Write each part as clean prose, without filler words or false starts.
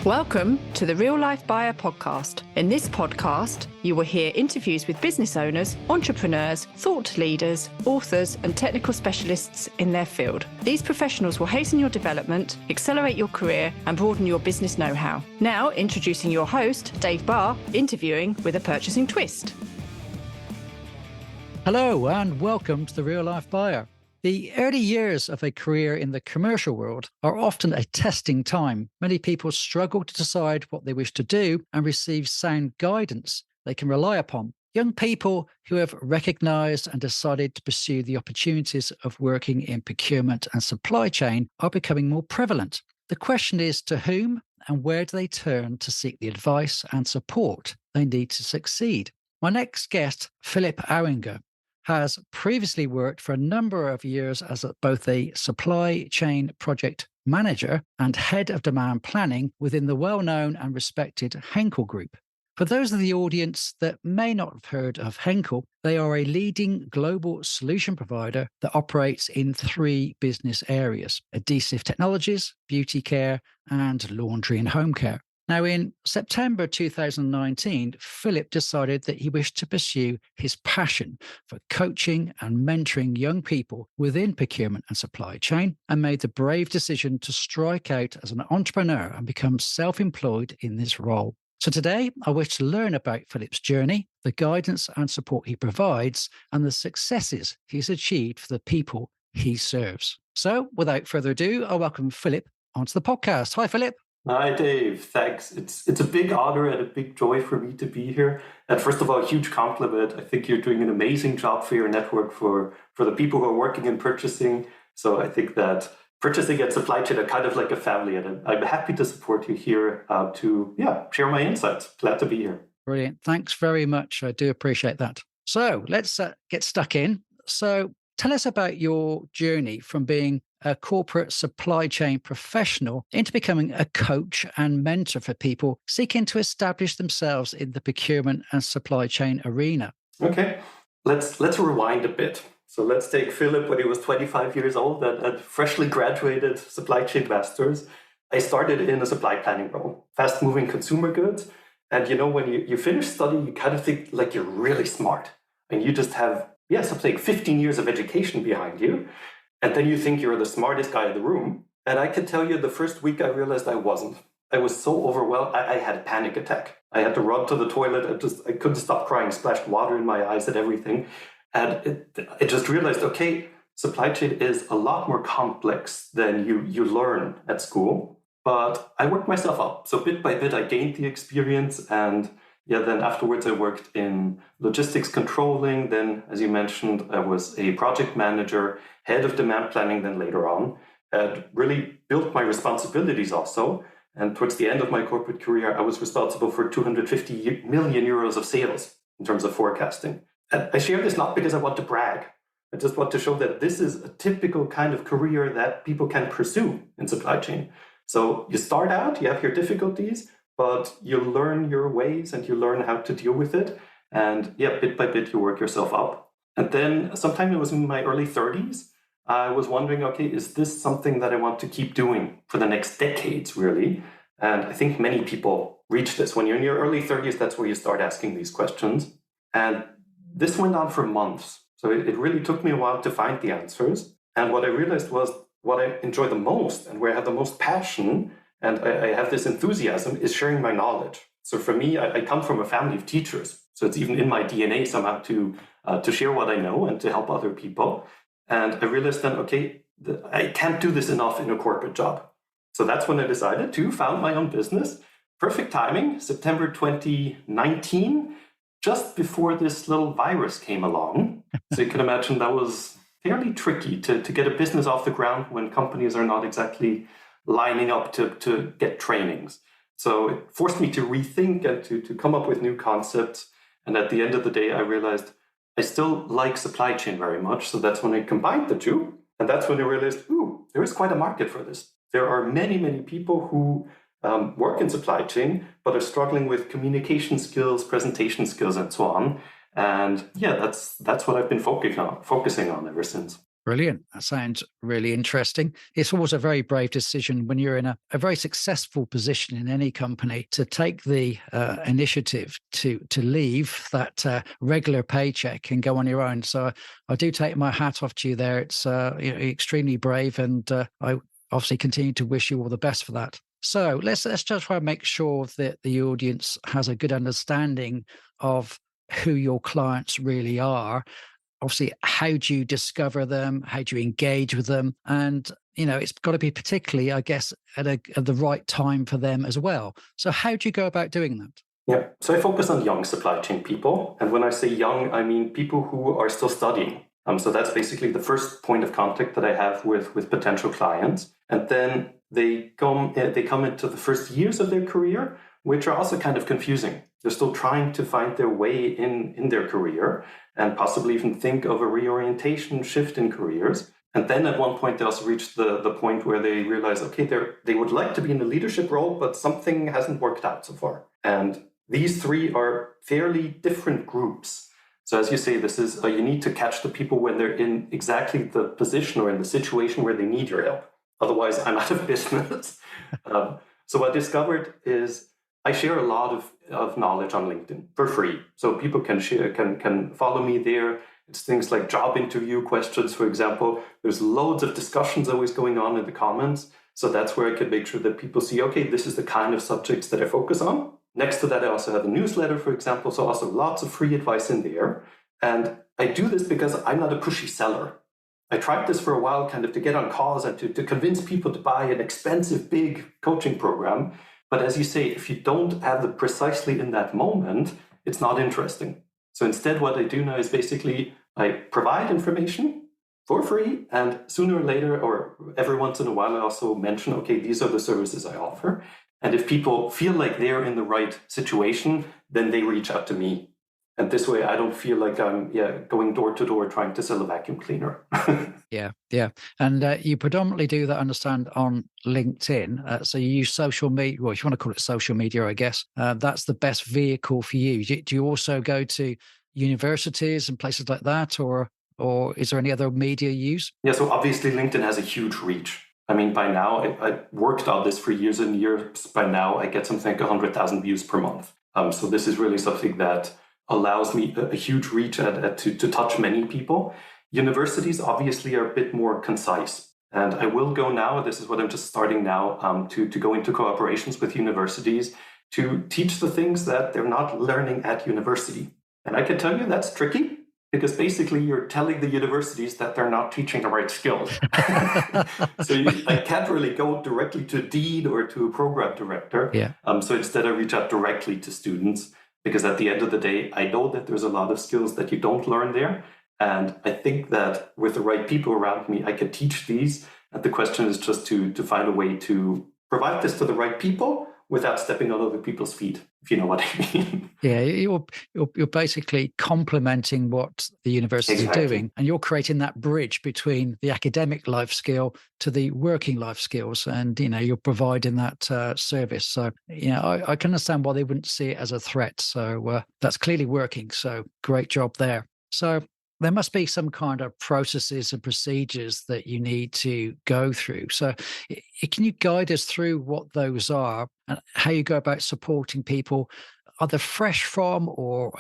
Welcome to the Real Life Buyer podcast. In this podcast, you will hear interviews with business owners, entrepreneurs, thought leaders, authors, and technical specialists in their field. These professionals will hasten your development, accelerate your career, and broaden your business know-how. Now, introducing your host, Dave Barr, interviewing with a purchasing twist. Hello, and welcome to the Real Life Buyer. The early years of a career in the commercial world are often a testing time. Many people struggle to decide what they wish to do and receive sound guidance they can rely upon. Young people who have recognized and decided to pursue the opportunities of working in procurement and supply chain are becoming more prevalent. The question is, to whom and where do they turn to seek the advice and support they need to succeed? My next guest, Philip Auinger, has previously worked for a number of years as both a supply chain project manager and head of demand planning within the well-known and respected Henkel Group. For those of the audience that may not have heard of Henkel, they are a leading global solution provider that operates in three business areas: adhesive technologies, beauty care, and laundry and home care. Now, in September 2019, Philip decided that he wished to pursue his passion for coaching and mentoring young people within procurement and supply chain, and made the brave decision to strike out as an entrepreneur and become self-employed in this role. So today, I wish to learn about Philip's journey, the guidance and support he provides, and the successes he's achieved for the people he serves. So without further ado, I welcome Philip onto the podcast. Hi, Philip. Hi, Dave. Thanks. It's a big honor and a big joy for me to be here. And first of all, a huge compliment. I think you're doing an amazing job for your network, for the people who are working in purchasing. So I think that purchasing and supply chain are kind of like a family, and I'm happy to support you here to share my insights. Glad to be here. Brilliant. Thanks very much. I do appreciate that. So let's get stuck in. So tell us about your journey from being a corporate supply chain professional into becoming a coach and mentor for people seeking to establish themselves in the procurement and supply chain arena. Okay, let's rewind a bit. So let's take Philip when he was 25 years old and freshly graduated supply chain masters. I started in a supply planning role, fast-moving consumer goods. And when you finish study, you kind of think like you're really smart. And you just have, something like 15 years of education behind you. And then you think you're the smartest guy in the room. And I can tell you the first week I realized I wasn't. I was so overwhelmed. I had a panic attack. I had to run to the toilet. I couldn't stop crying, splashed water in my eyes and everything. And I just realized, okay, supply chain is a lot more complex than you learn at school. But I worked myself up. So bit by bit, I gained the experience. And then afterwards I worked in logistics controlling. Then, as you mentioned, I was a project manager, head of demand planning, then later on. Had really built my responsibilities also. And towards the end of my corporate career, I was responsible for 250 million euros of sales in terms of forecasting. And I share this not because I want to brag. I just want to show that this is a typical kind of career that people can pursue in supply chain. So you start out, you have your difficulties, but you learn your ways and you learn how to deal with it. And bit by bit, you work yourself up. And then sometime it was in my early 30s, I was wondering, okay, is this something that I want to keep doing for the next decades, really? And I think many people reach this. When you're in your early 30s, that's where you start asking these questions. And this went on for months. So it really took me a while to find the answers. And what I realized was what I enjoy the most and where I have the most passion and I have this enthusiasm is sharing my knowledge. So for me, I come from a family of teachers. So it's even in my DNA somehow to share what I know and to help other people. And I realized then, okay, I can't do this enough in a corporate job. So that's when I decided to found my own business. Perfect timing, September 2019, just before this little virus came along. So you can imagine that was fairly tricky to get a business off the ground when companies are not exactly lining up to get trainings. So it forced me to rethink and to come up with new concepts. And at the end of the day, I realized I still like supply chain very much. So that's when I combined the two. And that's when I realized, there is quite a market for this. There are many, many people who work in supply chain, but are struggling with communication skills, presentation skills, and so on. And that's what I've been focusing on ever since. Brilliant. That sounds really interesting. It's always a very brave decision when you're in a very successful position in any company to take the initiative to leave that regular paycheck and go on your own. So I do take my hat off to you there. It's extremely brave, and I obviously continue to wish you all the best for that. So let's just try and make sure that the audience has a good understanding of who your clients really are. Obviously, how do you discover them? How do you engage with them? And it's got to be particularly, I guess, at the right time for them as well. So how do you go about doing that? Yeah, so I focus on young supply chain people. And when I say young, I mean people who are still studying. So that's basically the first point of contact that I have with potential clients. And then they come into the first years of their career, which are also kind of confusing. They're still trying to find their way in their career and possibly even think of a reorientation shift in careers. And then at one point, they also reach the point where they realize, okay, they would like to be in a leadership role, but something hasn't worked out so far. And these three are fairly different groups. So as you say, this is you need to catch the people when they're in exactly the position or in the situation where they need your help. Otherwise, I'm out of business. So what I discovered is I share a lot of knowledge on LinkedIn for free. So people can follow me there. It's things like job interview questions, for example. There's loads of discussions always going on in the comments. So that's where I can make sure that people see, okay, this is the kind of subjects that I focus on. Next to that, I also have a newsletter, for example. So also lots of free advice in there. And I do this because I'm not a pushy seller. I tried this for a while kind of to get on calls and to convince people to buy an expensive, big coaching program. But as you say, if you don't have it precisely in that moment, it's not interesting. So instead, what I do now is basically I provide information for free. And sooner or later, or every once in a while, I also mention, okay, these are the services I offer. And if people feel like they're in the right situation, then they reach out to me. And this way, I don't feel like I'm going door to door trying to sell a vacuum cleaner. Yeah. And you predominantly do that, I understand, on LinkedIn. So you use social media, well, if you want to call it social media, I guess, that's the best vehicle for you. Do you also go to universities and places like that, or is there any other media you use? Yeah, so obviously LinkedIn has a huge reach. I mean, by now, I worked on this for years and years. By now, I get something like 100,000 views per month. So this is really something that allows me a huge reach to touch many people. Universities obviously are a bit more concise. And I will go now, this is what I'm just starting now, to go into cooperations with universities to teach the things that they're not learning at university. And I can tell you that's tricky, because basically you're telling the universities that they're not teaching the right skills. So I can't really go directly to a dean or to a program director. Yeah. So instead I reach out directly to students, because at the end of the day, I know that there's a lot of skills that you don't learn there. And I think that with the right people around me, I can teach these. And the question is just to find a way to provide this to the right people without stepping on other people's feet, if you know what I mean. Yeah, you're basically complementing what the universities Exactly. are doing, and you're creating that bridge between the academic life skill to the working life skills, and you're providing that service. So I can understand why they wouldn't see it as a threat. So that's clearly working. So great job there. So there must be some kind of processes and procedures that you need to go through. So can you guide us through what those are and how you go about supporting people, either fresh from or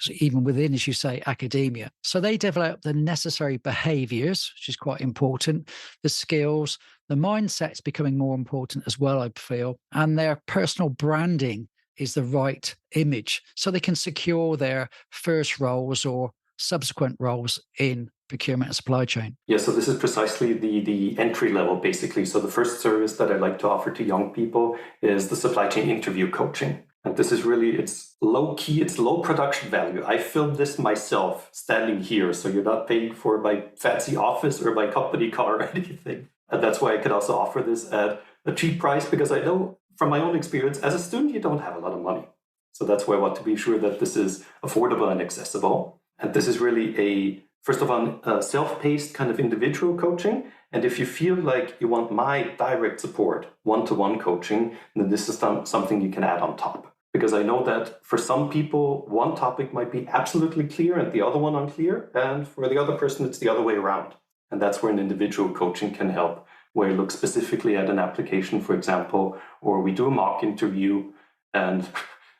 even within, as you say, academia? So they develop the necessary behaviours, which is quite important, the skills, the mindset's becoming more important as well, I feel, and their personal branding is the right image so they can secure their first roles or subsequent roles in procurement and supply chain. Yeah, so this is precisely the entry level, basically. So the first service that I like to offer to young people is the supply chain interview coaching. And this is really, it's low key, it's low production value. I filmed this myself standing here. So you're not paying for my fancy office or my company car or anything. And that's why I could also offer this at a cheap price, because I know from my own experience, as a student, you don't have a lot of money. So that's why I want to be sure that this is affordable and accessible. And this is really first of all, self-paced kind of individual coaching. And if you feel like you want my direct support, one-to-one coaching, then this is something you can add on top. Because I know that for some people, one topic might be absolutely clear and the other one unclear. And for the other person, it's the other way around. And that's where an individual coaching can help, where you look specifically at an application, for example, or we do a mock interview. And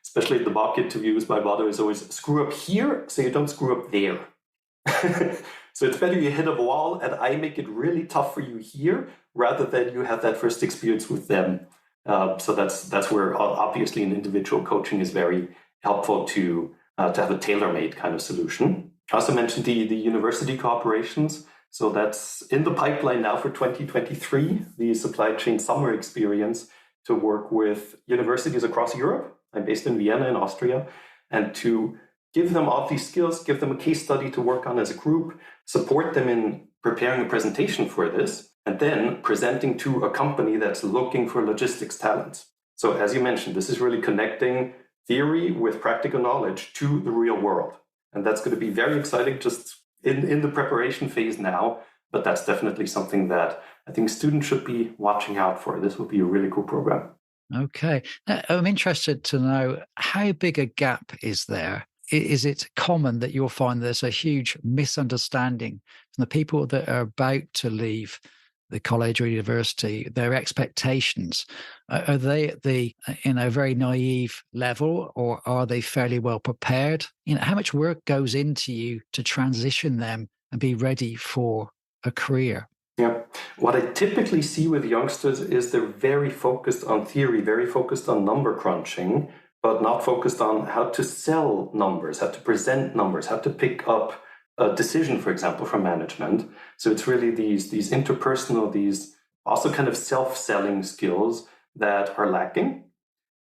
especially the mock interviews, my motto is always screw up here so you don't screw up there. So it's better you hit a wall and I make it really tough for you here rather than you have that first experience with them. So that's where obviously an individual coaching is very helpful to have a tailor-made kind of solution. I also mentioned the university cooperations. So that's in the pipeline now for 2023, the supply chain summer experience to work with universities across Europe. I'm based in Vienna in Austria, and to give them all these skills, give them a case study to work on as a group, support them in preparing a presentation for this, and then presenting to a company that's looking for logistics talents. So as you mentioned, this is really connecting theory with practical knowledge to the real world. And that's going to be very exciting just in the preparation phase now, but that's definitely something that I think students should be watching out for. This will be a really cool program. Okay. I'm interested to know, how big a gap is there? Is it common that you'll find there's a huge misunderstanding from the people that are about to leave the college or university, their expectations? Are they at the very naive level, or are they fairly well prepared? How much work goes into you to transition them and be ready for a career? Yeah. What I typically see with youngsters is they're very focused on theory, very focused on number crunching, but not focused on how to sell numbers, how to present numbers, how to pick up a decision, for example, from management. So it's really these interpersonal, these also kind of self-selling skills that are lacking.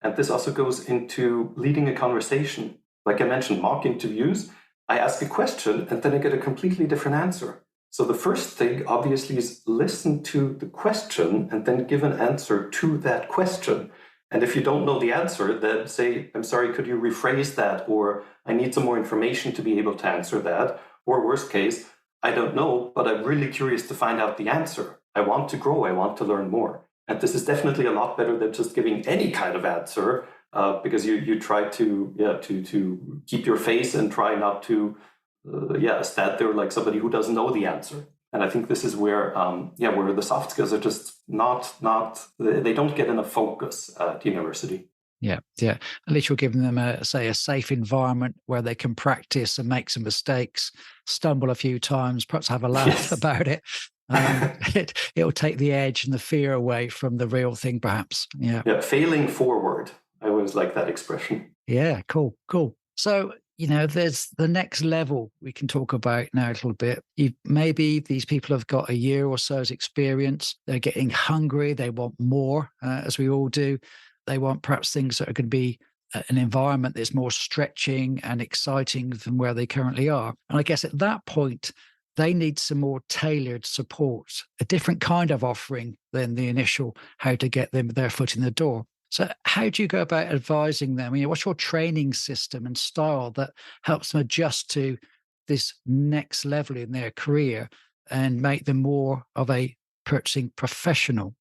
And this also goes into leading a conversation. Like I mentioned, mock interviews, I ask a question and then I get a completely different answer. So the first thing, obviously, is listen to the question and then give an answer to that question. And if you don't know the answer, then say, I'm sorry, could you rephrase that? Or I need some more information to be able to answer that. Or worst case, I don't know, but I'm really curious to find out the answer. I want to grow. I want to learn more. And this is definitely a lot better than just giving any kind of answer, because you try to keep your face and try not to stand there like somebody who doesn't know the answer. And I think this is where the soft skills are just they don't get enough focus at university. Yeah. At least you're giving them a safe environment where they can practice and make some mistakes, stumble a few times, perhaps have a laugh about it. It'll take the edge and the fear away from the real thing, perhaps. Yeah. Failing forward. I always like that expression. Yeah. Cool. So, there's the next level we can talk about now a little bit. Maybe these people have got a year or so's experience. They're getting hungry. They want more, as we all do. They want perhaps things that are going to be an environment that's more stretching and exciting than where they currently are. And I guess at that point, they need some more tailored support, a different kind of offering than the initial how to get them their foot in the door. So how do you go about advising them? What's your training system and style that helps them adjust to this next level in their career and make them more of a purchasing professional?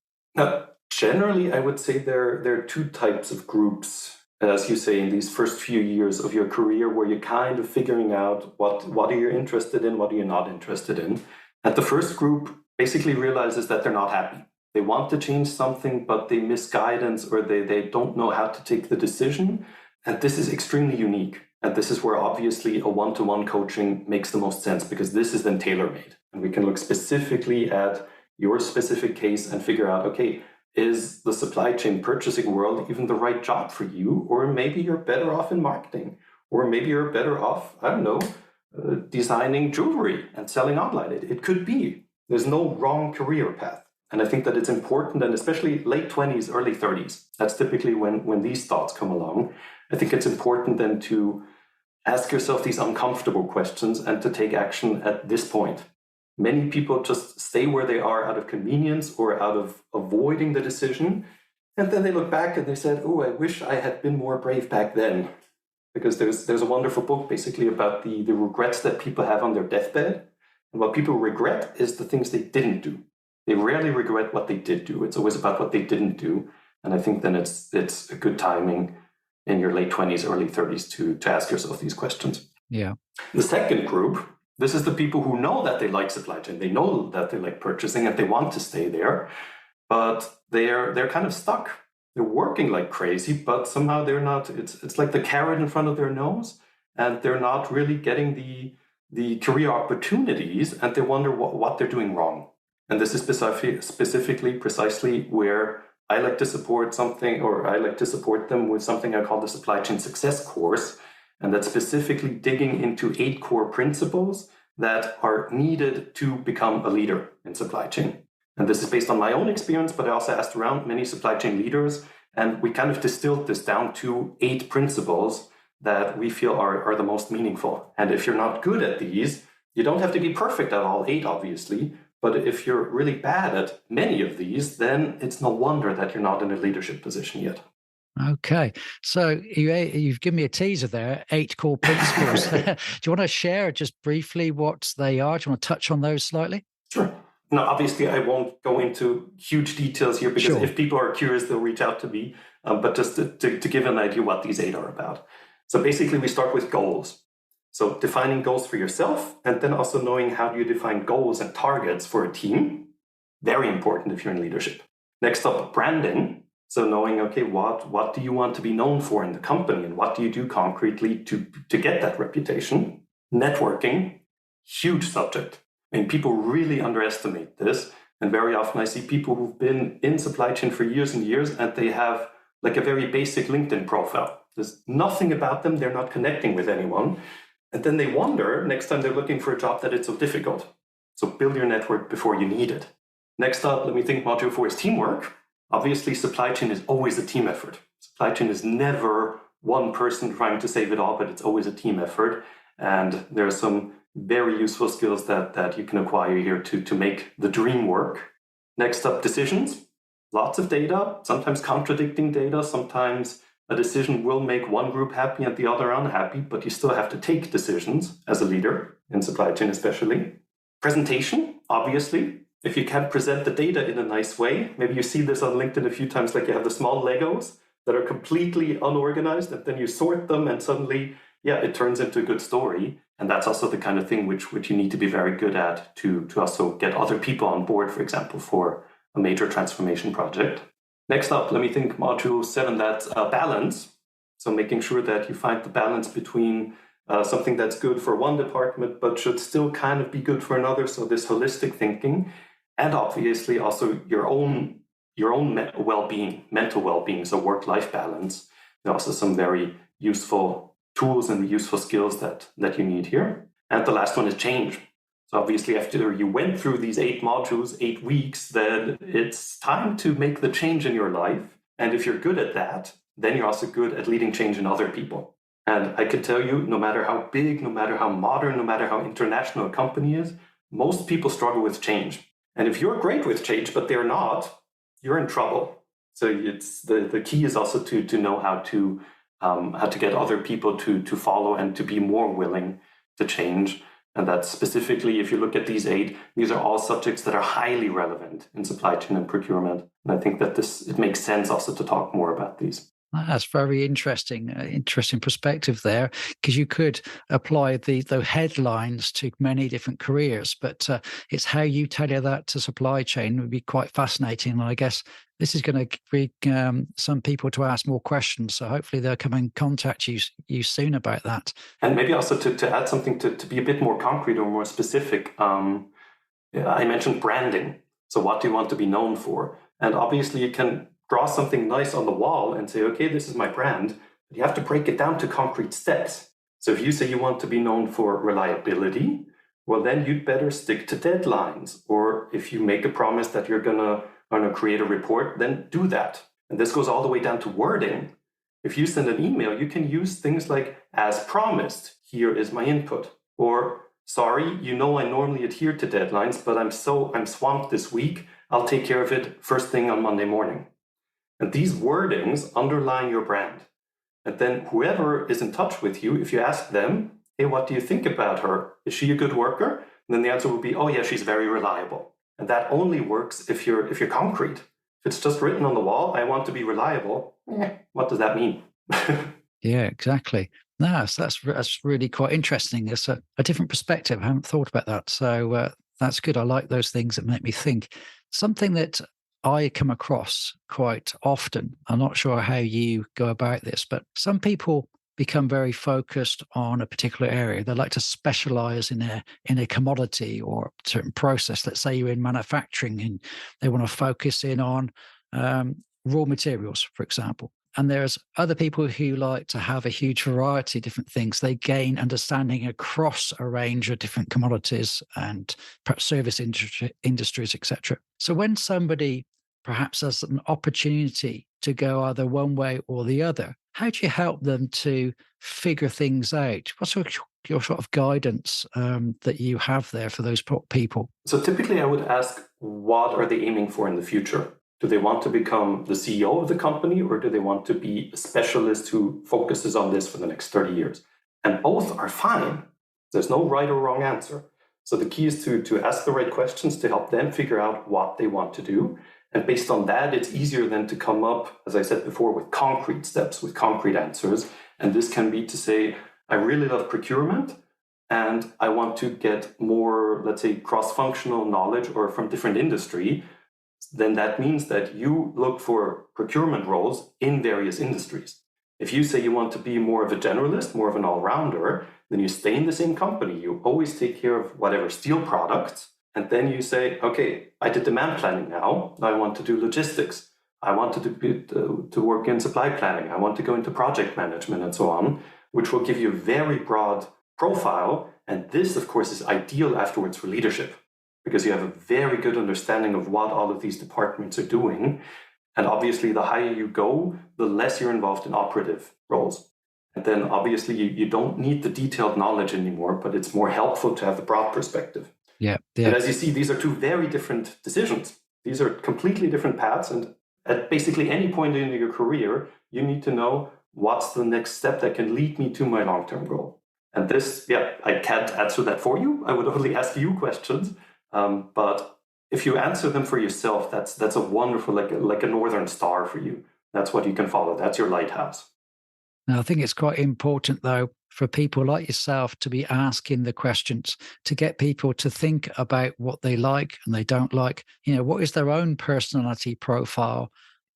Generally, I would say there are two types of groups, as you say, in these first few years of your career, where you're kind of figuring out what are you interested in, what are you not interested in. And the first group basically realizes that they're not happy. They want to change something, but they miss guidance or they don't know how to take the decision. And this is extremely unique. And this is where obviously a one-to-one coaching makes the most sense, because this is then tailor-made. And we can look specifically at your specific case and figure out, okay, is the supply chain purchasing world even the right job for you? Or maybe you're better off in marketing. Or maybe you're better off, designing jewelry and selling online. It could be. There's no wrong career path. And I think that it's important, and especially late 20s, early 30s, that's typically when these thoughts come along. I think it's important then to ask yourself these uncomfortable questions and to take action at this point. Many people just stay where they are out of convenience or out of avoiding the decision. And then they look back and they said, oh, I wish I had been more brave back then. Because there's a wonderful book basically about the regrets that people have on their deathbed. And what people regret is the things they didn't do. They rarely regret what they did do. It's always about what they didn't do. And I think then it's a good timing in your late 20s, early 30s to ask yourself these questions. Yeah. The second group This is the people who know that they like supply chain. They know that they like purchasing and they want to stay there, but they're kind of stuck. They're working like crazy, but somehow they're not. It's like the carrot in front of their nose, and they're not really getting the career opportunities, and they wonder what they're doing wrong. And this is specifically precisely where I like to support something, or I like to support them with something I call the Supply Chain Success course. And that's specifically digging into 8 core principles that are needed to become a leader in supply chain. And this is based on my own experience, but I also asked around many supply chain leaders, and we kind of distilled this down to 8 principles that we feel are the most meaningful. And if you're not good at these, you don't have to be perfect at all 8, obviously. But if you're really bad at many of these, then it's no wonder that you're not in a leadership position yet. Okay. So you've given me a teaser there, 8 core principles. Do you want to share just briefly what they are? Do you want to touch on those slightly? Sure. Now, obviously, I won't go into huge details here because Sure. if people are curious, they'll reach out to me. But just to give an idea what these 8 are about. So basically, we start with goals. So defining goals for yourself, and then also knowing how do you define goals and targets for a team. Very important if you're in leadership. Next up, branding. So knowing, okay, what do you want to be known for in the company, and what do you do concretely to get that reputation? Networking, huge subject. I mean, people really underestimate this. And very often I see people who've been in supply chain for years and years, and they have like a very basic LinkedIn profile. There's nothing about them. They're not connecting with anyone. And then they wonder next time they're looking for a job that it's so difficult. So build your network before you need it. Next up, let me think module 4 is teamwork. Obviously, supply chain is always a team effort. Supply chain is never one person trying to save it all, but it's always a team effort. And there are some very useful skills that you can acquire here to make the dream work. Next up, decisions. Lots of data, sometimes contradicting data. Sometimes a decision will make one group happy and the other unhappy, but you still have to take decisions as a leader in supply chain especially. Presentation, obviously. If you can't present the data in a nice way, maybe you see this on LinkedIn a few times, like you have the small Legos that are completely unorganized, and then you sort them and suddenly, it turns into a good story. And that's also the kind of thing which you need to be very good at to also get other people on board, for example, for a major transformation project. Next up, let me think module 7, that's balance. So making sure that you find the balance between something that's good for one department, but should still kind of be good for another. So this holistic thinking. And obviously also your own well-being, mental well-being, so work-life balance. There are also some very useful tools and useful skills that you need here. And the last one is change. So obviously after you went through these 8 modules, 8 weeks, then it's time to make the change in your life. And if you're good at that, then you're also good at leading change in other people. And I can tell you, no matter how big, no matter how modern, no matter how international a company is, most people struggle with change. And if you're great with change, but they're not, you're in trouble. So it's the key is also to know how to get other people to follow and to be more willing to change. And that's specifically, if you look at these 8, these are all subjects that are highly relevant in supply chain and procurement. And I think that it makes sense also to talk more about these. That's very interesting. Interesting perspective there, because you could apply the headlines to many different careers, but it's how you tailor that to supply chain would be quite fascinating. And I guess this is going to bring some people to ask more questions. So hopefully they'll come and contact you soon about that. And maybe also to add something to be a bit more concrete or more specific. I mentioned branding. So what do you want to be known for? And obviously you can draw something nice on the wall and say, okay, this is my brand, but you have to break it down to concrete steps. So if you say you want to be known for reliability, well, then you'd better stick to deadlines. Or if you make a promise that you're going to create a report, then do that. And this goes all the way down to wording. If you send an email, you can use things like, as promised, here is my input. Or, sorry, I normally adhere to deadlines, but I'm swamped this week. I'll take care of it first thing on Monday morning. And these wordings underline your brand. And then whoever is in touch with you, if you ask them, hey, what do you think about her? Is she a good worker? And then the answer would be, oh yeah, she's very reliable. And that only works if you're concrete. If it's just written on the wall, I want to be reliable, what does that mean? Yeah, exactly. No, so that's really quite interesting. It's a different perspective. I haven't thought about that. So that's good. I like those things that make me think. Something that I come across quite often, I'm not sure how you go about this, but some people become very focused on a particular area. They like to specialize in a commodity or a certain process. Let's say you're in manufacturing and they want to focus in on raw materials, for example. And there's other people who like to have a huge variety of different things. They gain understanding across a range of different commodities and perhaps service industries, etc. So when somebody perhaps has an opportunity to go either one way or the other, how do you help them to figure things out? What's your sort of guidance that you have there for those people? So typically I would ask, what are they aiming for in the future? Do they want to become the CEO of the company, or do they want to be a specialist who focuses on this for the next 30 years? And both are fine. There's no right or wrong answer. So the key is to ask the right questions to help them figure out what they want to do. And based on that, it's easier then to come up, as I said before, with concrete steps, with concrete answers. And this can be to say, I really love procurement, and I want to get more, let's say, cross-functional knowledge or from different industry. Then that means that you look for procurement roles in various industries. If you say you want to be more of a generalist, more of an all-rounder, then you stay in the same company. You always take care of whatever steel products. And then you say, okay, I did demand planning now. I want to do logistics. I want to work in supply planning. I want to go into project management and so on, which will give you a very broad profile. And this, of course, is ideal afterwards for leadership, because you have a very good understanding of what all of these departments are doing. And obviously, the higher you go, the less you're involved in operative roles. And then obviously, you don't need the detailed knowledge anymore, but it's more helpful to have the broad perspective. Yeah. And as you see, these are two very different decisions. These are completely different paths. And at basically any point in your career, you need to know what's the next step that can lead me to my long-term goal. And this, I can't answer that for you. I would only ask you questions. But if you answer them for yourself, that's a wonderful, like a northern star for you. That's what you can follow. That's your lighthouse. Now, I think it's quite important, though, for people like yourself to be asking the questions, to get people to think about what they like and they don't like. What is their own personality profile?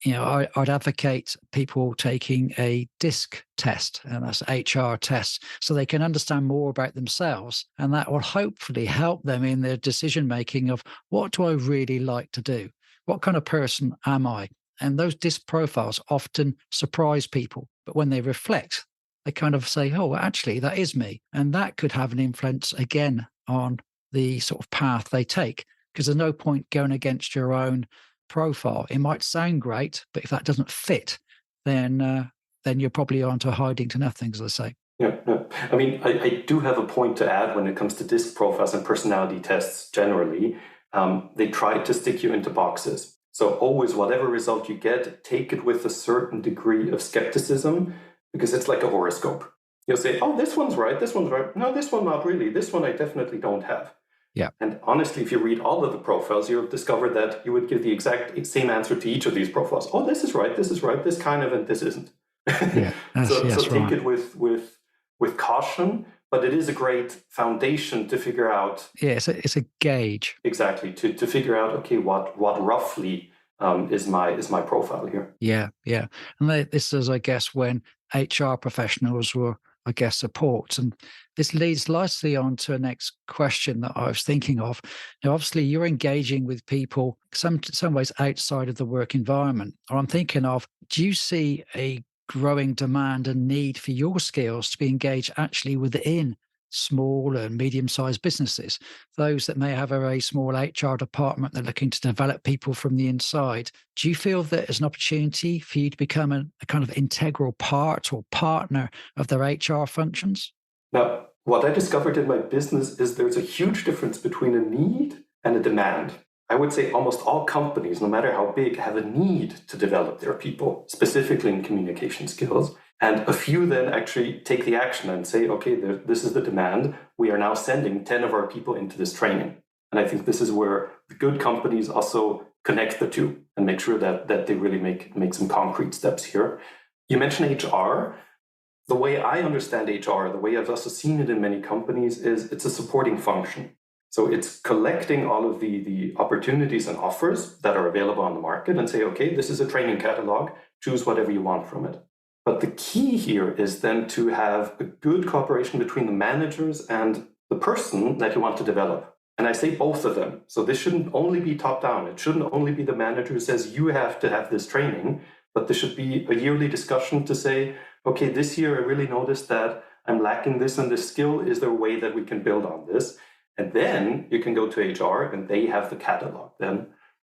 I'd advocate people taking a DISC test, and that's HR test, so they can understand more about themselves. And that will hopefully help them in their decision making of, what do I really like to do? What kind of person am I? And those DISC profiles often surprise people. But when they reflect, they kind of say, oh, actually, that is me. And that could have an influence again on the sort of path they take, because there's no point going against your own profile. It might sound great, but if that doesn't fit, then you're probably onto hiding to nothing, as I say. Yeah. I mean, I do have a point to add when it comes to DISC profiles and personality tests generally. They try to stick you into boxes. So always, whatever result you get, take it with a certain degree of skepticism, because it's like a horoscope. You'll say, oh, this one's right, this one's right. No, this one not really. This one I definitely don't have. Yeah. And honestly, if you read all of the profiles, you'll discover that you would give the exact same answer to each of these profiles. Oh, this is right, this kind of, and this isn't. Yeah. So take right. it with caution, but it is a great foundation to figure out. Yeah, it's a gauge. Exactly, to figure out, okay, what roughly is my profile here. Yeah. And this is, I guess, when HR professionals were, I guess, support. And this leads nicely on to a next question that I was thinking of. Now, obviously, you're engaging with people some ways outside of the work environment. Or I'm thinking of, do you see a growing demand and need for your skills to be engaged actually within small and medium-sized businesses, those that may have a very small HR department, they're looking to develop people from the inside? Do you feel that there's an opportunity for you to become a kind of integral part or partner of their HR functions? Now, what I discovered in my business is there's a huge difference between a need and a demand. I would say almost all companies, no matter how big, have a need to develop their people, specifically in communication skills. And a few then actually take the action and say, okay, this is the demand. We are now sending 10 of our people into this training. And I think this is where the good companies also connect the two and make sure that they really make some concrete steps here. You mentioned HR. The way I understand HR, the way I've also seen it in many companies, is it's a supporting function. So it's collecting all of the opportunities and offers that are available on the market and say, okay, this is a training catalog, choose whatever you want from it. But the key here is then to have a good cooperation between the managers and the person that you want to develop. And I say both of them. So this shouldn't only be top down. It shouldn't only be the manager who says you have to have this training, but there should be a yearly discussion to say, okay, this year I really noticed that I'm lacking this and this skill. Is there a way that we can build on this? And then you can go to HR and they have the catalog then.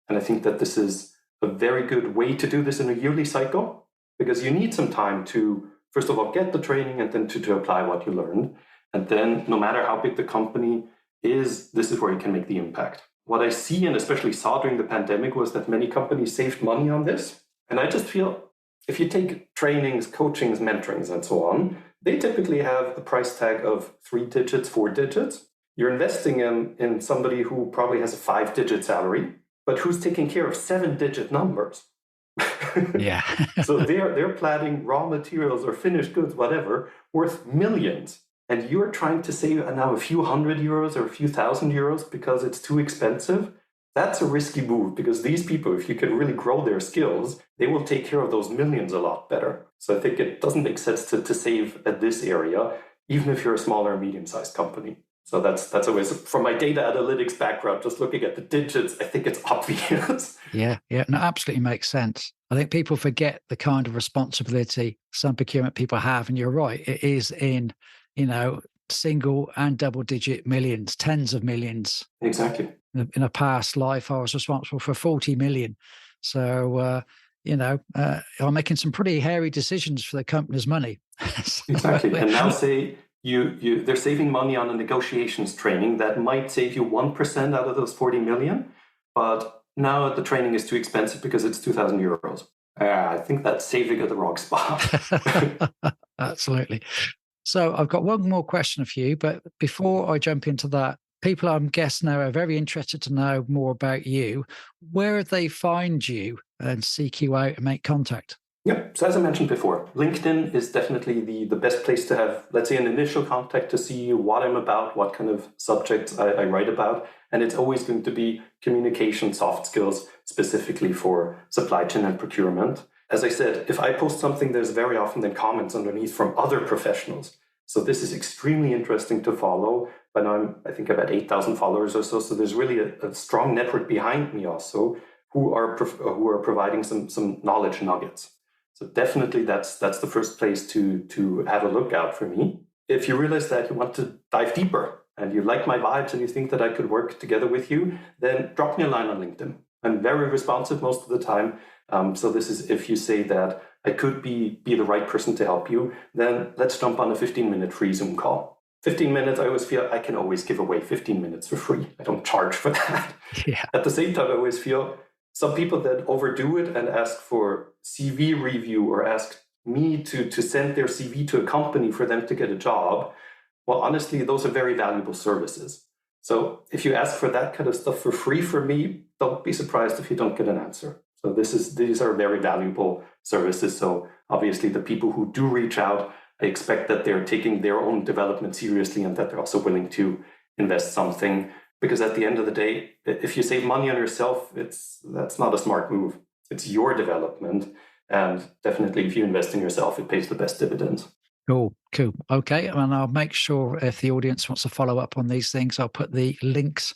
And I think that this is a very good way to do this in a yearly cycle, because you need some time to, first of all, get the training and then to apply what you learned. And then no matter how big the company is, this is where you can make the impact. What I see, and especially saw during the pandemic, was that many companies saved money on this. And I just feel if you take trainings, coachings, mentorings, and so on, they typically have a price tag of 3 digits, 4 digits. You're investing in somebody who probably has a 5-digit salary, but who's taking care of 7-digit numbers. Yeah. So they're planning raw materials or finished goods, whatever, worth millions. And you're trying to save now a few €100 or a few €1,000 because it's too expensive. That's a risky move, because these people, if you can really grow their skills, they will take care of those millions a lot better. So I think it doesn't make sense to save at this area, even if you're a smaller or medium-sized company. So that's always, from my data analytics background, just looking at the digits, I think it's obvious. Yeah. No, absolutely makes sense. I think people forget the kind of responsibility some procurement people have. And you're right, it is in, single and double digit millions, tens of millions. Exactly. In a past life, I was responsible for 40 million. So, I'm making some pretty hairy decisions for the company's money. Exactly. And now say they're saving money on a negotiations training that might save you 1% out of those 40 million, but now the training is too expensive because it's €2,000. I think that's saving at the wrong spot. Absolutely. So I've got one more question for you, but before I jump into that, people I'm guessing now are very interested to know more about you. Where do they find you and seek you out and make contact? Yeah, so as I mentioned before, LinkedIn is definitely the best place to have, let's say, an initial contact to see what I'm about, what kind of subjects I write about. And it's always going to be communication, soft skills, specifically for supply chain and procurement. As I said, if I post something, there's very often then comments underneath from other professionals. So this is extremely interesting to follow. But now I think about 8,000 followers or so. So there's really a strong network behind me also who are providing some knowledge nuggets. So definitely that's the first place to have a look out for me. If you realize that you want to dive deeper and you like my vibes and you think that I could work together with you, then drop me a line on LinkedIn. I'm very responsive most of the time. So this is, if you say that I could be the right person to help you, then let's jump on a 15-minute free Zoom call. 15 minutes, I always feel I can always give away 15 minutes for free. I don't charge for that. Yeah. At the same time, I always feel some people that overdo it and ask for CV review or ask me to send their CV to a company for them to get a job. Well, honestly, those are very valuable services. So if you ask for that kind of stuff for free from me, don't be surprised if you don't get an answer. So these are very valuable services. So obviously the people who do reach out, I expect that they're taking their own development seriously and that they're also willing to invest something. Because at the end of the day, if you save money on yourself, that's not a smart move. It's your development. And definitely if you invest in yourself, it pays the best dividends. Cool. Okay. And I'll make sure if the audience wants to follow up on these things, I'll put the links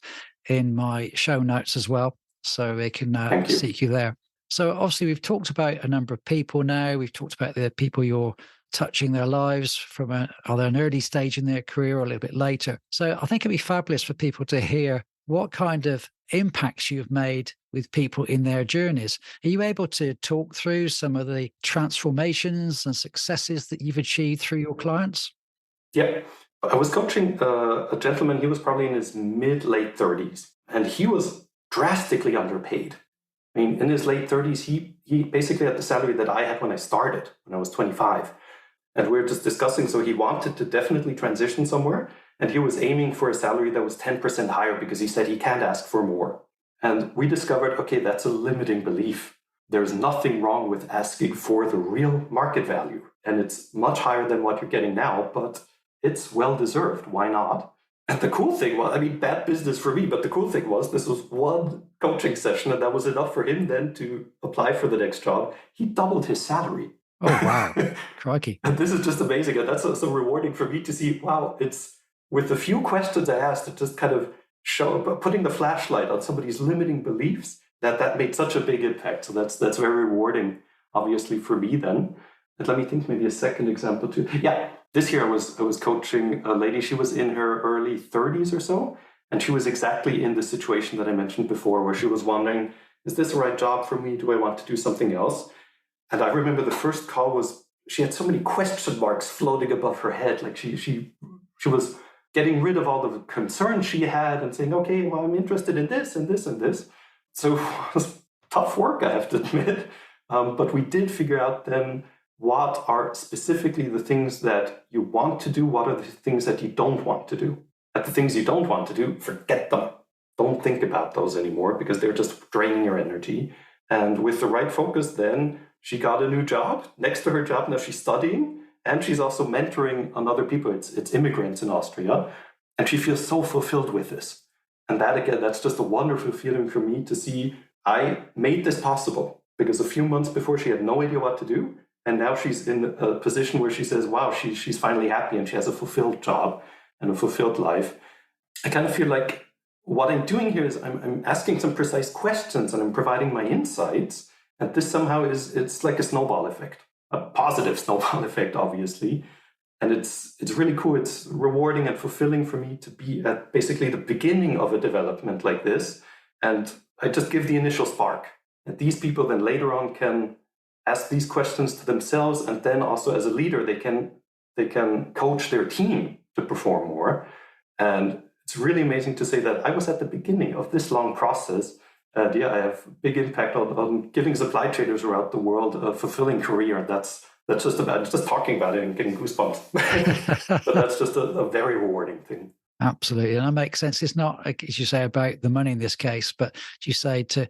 in my show notes as well, so they can seek you there. So obviously we've talked about a number of people now. We've talked about the people you're touching their lives from either an early stage in their career or a little bit later. So I think it'd be fabulous for people to hear what kind of impacts you've made with people in their journeys. Are you able to talk through some of the transformations and successes that you've achieved through your clients? Yeah, I was coaching a gentleman. He was probably in his mid-late 30s, and he was drastically underpaid. I mean, in his late 30s, he basically had the salary that I had when I started, when I was 25. And we were just discussing, so he wanted to definitely transition somewhere, and he was aiming for a salary that was 10% higher because he said he can't ask for more. And we discovered, okay, that's a limiting belief. there's nothing wrong with asking for the real market value. And it's much higher than what you're getting now, but it's well deserved. Why not? And the cool thing was, bad business for me, but the cool thing was this was one coaching session and that was enough for him then to apply for the next job. He doubled his salary. Oh, wow. Crikey. And this is just amazing. And that's so rewarding for me to see, wow, it's with the few questions I asked, it just kind of putting the flashlight on somebody's limiting beliefs, that made such a big impact. So that's very rewarding, obviously, for me then. And let me think, maybe a second example too. Yeah, this year I was coaching a lady. She was in her early 30s or so, and she was exactly in the situation that I mentioned before, where she was wondering, is this the right job for me? Do I want to do something else? And I remember the first call was, she had so many question marks floating above her head. Like she was getting rid of all the concerns she had and saying, okay, well, I'm interested in this and this and this. So it was tough work, I have to admit. But we did figure out then what are specifically the things that you want to do, what are the things that you don't want to do. And the things you don't want to do, forget them. Don't think about those anymore because they're just draining your energy. And with the right focus, then she got a new job. Next to her job, now she's studying, and she's also mentoring other people. It's immigrants in Austria. And she feels so fulfilled with this. And that, again, that's just a wonderful feeling for me to see I made this possible, because a few months before she had no idea what to do. And now she's in a position where she says, wow, she's finally happy and she has a fulfilled job and a fulfilled life. I kind of feel like what I'm doing here is I'm asking some precise questions and I'm providing my insights. And this somehow it's like a snowball effect, a positive snowball effect, obviously. And it's really cool. It's rewarding and fulfilling for me to be at basically the beginning of a development like this. And I just give the initial spark. And these people then later on can ask these questions to themselves. And then also as a leader, they can coach their team to perform more. And it's really amazing to say that I was at the beginning of this long process. And I have big impact on giving supply chainers around the world a fulfilling career. That's just talking about it and getting goosebumps. So that's just a very rewarding thing. Absolutely. And that makes sense. It's not, as you say, about the money in this case, but as you say, to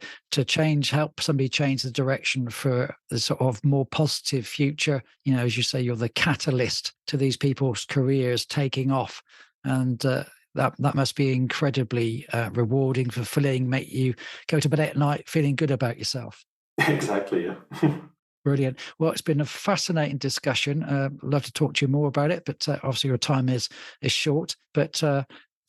help somebody change the direction for the sort of more positive future. As you say, you're the catalyst to these people's careers taking off. And that must be incredibly rewarding, fulfilling, make you go to bed at night feeling good about yourself. Exactly, yeah. Brilliant. Well, it's been a fascinating discussion. I'd love to talk to you more about it, but obviously your time is short. But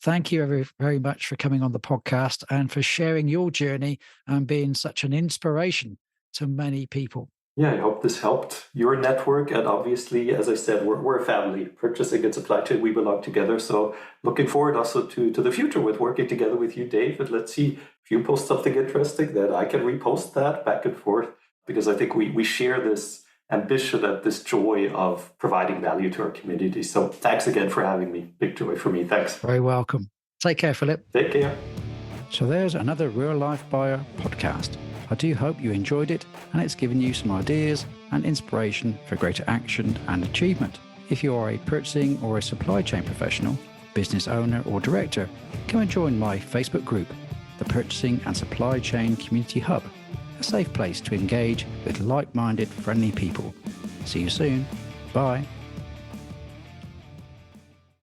thank you very, very much for coming on the podcast and for sharing your journey and being such an inspiration to many people. Yeah, I hope this helped your network. And obviously, as I said, we're a family. Purchasing and supply chain, we belong together. So looking forward also to the future with working together with you, David. Let's see if you post something interesting, that I can repost that back and forth. Because I think we share this ambition and this joy of providing value to our community. So thanks again for having me. Big joy for me. Thanks. Very welcome. Take care, Philip. Take care. So there's another Real Life Buyer podcast. I do hope you enjoyed it and it's given you some ideas and inspiration for greater action and achievement. If you are a purchasing or a supply chain professional, business owner or director, come and join my Facebook group, the Purchasing and Supply Chain Community Hub. A safe place to engage with like-minded, friendly people. See you soon. Bye.